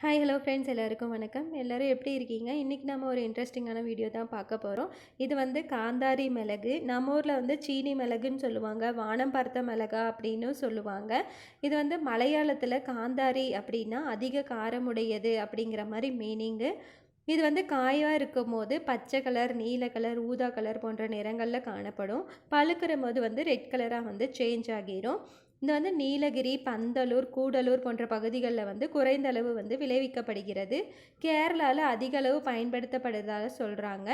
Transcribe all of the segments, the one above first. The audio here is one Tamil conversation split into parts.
ஹாய் ஹலோ ஃப்ரெண்ட்ஸ் எல்லாருக்கும் வணக்கம். எல்லோரும் எப்படி இருக்கீங்க? இன்றைக்கி நம்ம ஒரு இன்ட்ரெஸ்டிங்கான வீடியோ தான் பார்க்க போகிறோம். இது வந்து காந்தாரி மிளகு. நம்ம ஊரில் வந்து சீனி மிளகுன்னு சொல்லுவாங்க, வானம் பார்த்த மிளகா அப்படின்னு சொல்லுவாங்க. இது வந்து மலையாளத்தில் காந்தாரி அப்படின்னா அதிக காரமுடையது அப்படிங்கிற மாதிரி மீனிங்கு. இது வந்து காயாக இருக்கும் போது பச்சை கலர், நீல கலர், ஊதா கலர் போன்ற நிறங்களில் காணப்படும். பழுக்கிற போது வந்து ரெட் கலராக வந்து சேஞ்ச் ஆகிரும். இது வந்து நீலகிரி, பந்தலூர், கூடலூர் போன்ற பகுதிகளில் வந்து குறைந்த அளவு வந்து விளைவிக்கப்படுகிறது. கேரளாவில் அதிக அளவு பயன்படுத்தப்படுறதாக சொல்கிறாங்க.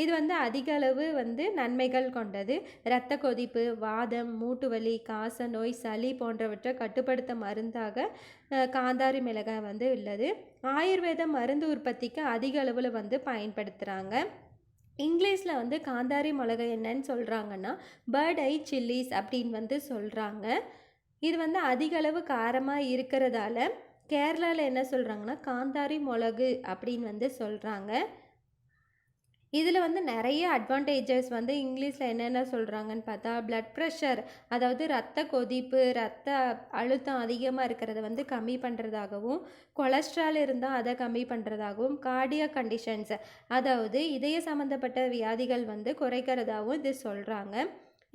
இது வந்து அதிக அளவு வந்து நன்மைகள் கொண்டது. இரத்த கொதிப்பு, வாதம், மூட்டுவலி, காச நோய், சளி போன்றவற்றை கட்டுப்படுத்த மருந்தாக காந்தாரி மிளகாய் வந்து உள்ளது. ஆயுர்வேத மருந்து உற்பத்திக்கு அதிக அளவில் வந்து பயன்படுத்துகிறாங்க. இங்கிலீஷில் வந்து காந்தாரி மிளகாய் என்னன்னு சொல்கிறாங்கன்னா பேர்ட் ஐ சில்லிஸ் அப்படின்னு வந்து சொல்கிறாங்க. இது வந்து அதிக அளவு காரமாக இருக்கிறதால கேரளாவில் என்ன சொல்கிறாங்கன்னா காந்தாரி மிளகு அப்படின்னு வந்து சொல்கிறாங்க. இதில் வந்து நிறைய அட்வான்டேஜஸ் வந்து இங்கிலீஷில் என்னென்ன சொல்கிறாங்கன்னு பார்த்தா பிளட் ப்ரெஷர், அதாவது ரத்த கொதிப்பு, ரத்த அழுத்தம் அதிகமாக இருக்கிறத வந்து கம்மி பண்ணுறதாகவும், கொலஸ்ட்ரால் இருந்தால் அதை கம்மி பண்ணுறதாகவும், கார்டியாக் கண்டிஷன்ஸ் அதாவது இதய சம்மந்தப்பட்ட வியாதிகள் வந்து குறைக்கிறதாகவும் இது சொல்கிறாங்க.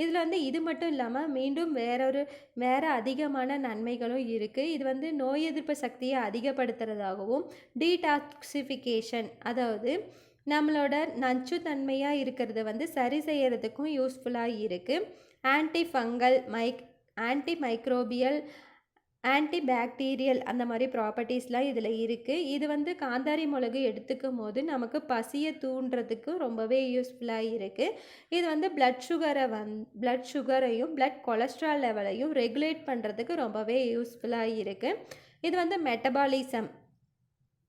இதில் வந்து இது மட்டும் இல்லாமல் மீண்டும் வேறு அதிகமான நன்மைகளும் இருக்குது. இது வந்து நோய் எதிர்ப்பு சக்தியை அதிகப்படுத்துறதாகவும், டீடாக்சிஃபிகேஷன் அதாவது நம்மளோட நச்சுத்தன்மையாக இருக்கிறத வந்து சரி செய்கிறதுக்கும் யூஸ்ஃபுல்லாக இருக்குது. Anti fungal, anti microbial, anti bacterial அந்த மாதிரி ப்ராப்பர்ட்டிஸ்லாம் இதில் இருக்குது. இது வந்து காந்தாரி மிளகு எடுத்துக்கும் போது நமக்கு பசியை தூண்டுறதுக்கு ரொம்பவே யூஸ்ஃபுல்லாக இருக்குது. இது வந்து பிளட் சுகரையும் பிளட் கொலஸ்ட்ரால் லெவலையும் ரெகுலேட் பண்ணுறதுக்கு ரொம்பவே யூஸ்ஃபுல்லாக இருக்குது. இது வந்து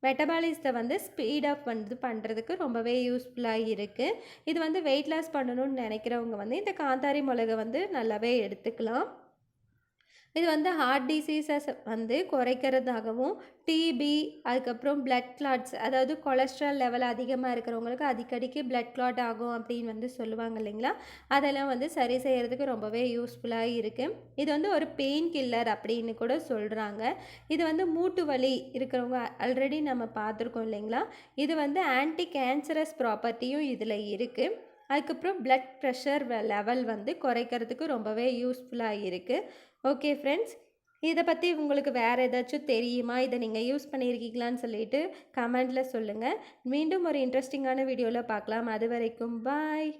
மெட்டபாலிசத்தை வந்து ஸ்பீட் அப் வந்து பண்ணுறதுக்கு ரொம்பவே யூஸ்ஃபுல்லாக இருக்குது. இது வந்து வெயிட் லாஸ் பண்ணணும்னு நினைக்கிறவங்க வந்து இந்த காந்தாரி மிளகை வந்து நல்லாவே எடுத்துக்கலாம். இது வந்து ஹார்ட் டிசீசஸ் வந்து குறைக்கிறதாகவும், டிபி, அதுக்கப்புறம் பிளட் கிளாட்ஸ் அதாவது கொலஸ்ட்ரால் லெவல் அதிகமாக இருக்கிறவங்களுக்கு அடிக்கடிக்கு பிளட் கிளாட் ஆகும் அப்படின்னு வந்து சொல்லுவாங்க இல்லைங்களா, அதெல்லாம் வந்து சரி செய்கிறதுக்கு ரொம்பவே யூஸ்ஃபுல்லாக இருக்குது. இது வந்து ஒரு பெயின் கில்லர் அப்படின்னு கூட சொல்கிறாங்க. இது வந்து மூட்டு வலி இருக்கிறவங்க ஆல்ரெடி நம்ம பார்த்துருக்கோம் இல்லைங்களா, இது வந்து ஆன்டி கேன்சரஸ் ப்ராப்பர்ட்டியும் இதில் இருக்குது. அதுக்கப்புறம் பிளட் ப்ரெஷர் லெவல் வந்து குறைக்கிறதுக்கு ரொம்பவே யூஸ்ஃபுல்லாக இருக்குது. ஓகே ஃப்ரெண்ட்ஸ், இதை பற்றி உங்களுக்கு வேறு ஏதாச்சும் தெரியுமா, இதை நீங்கள் யூஸ் பண்ணியிருக்கீங்களான்னு சொல்லிட்டு கமெண்டில் சொல்லுங்கள். மீண்டும் ஒரு இன்ட்ரெஸ்டிங்கான வீடியோவில் பார்க்கலாம். அது வரைக்கும் பாய்.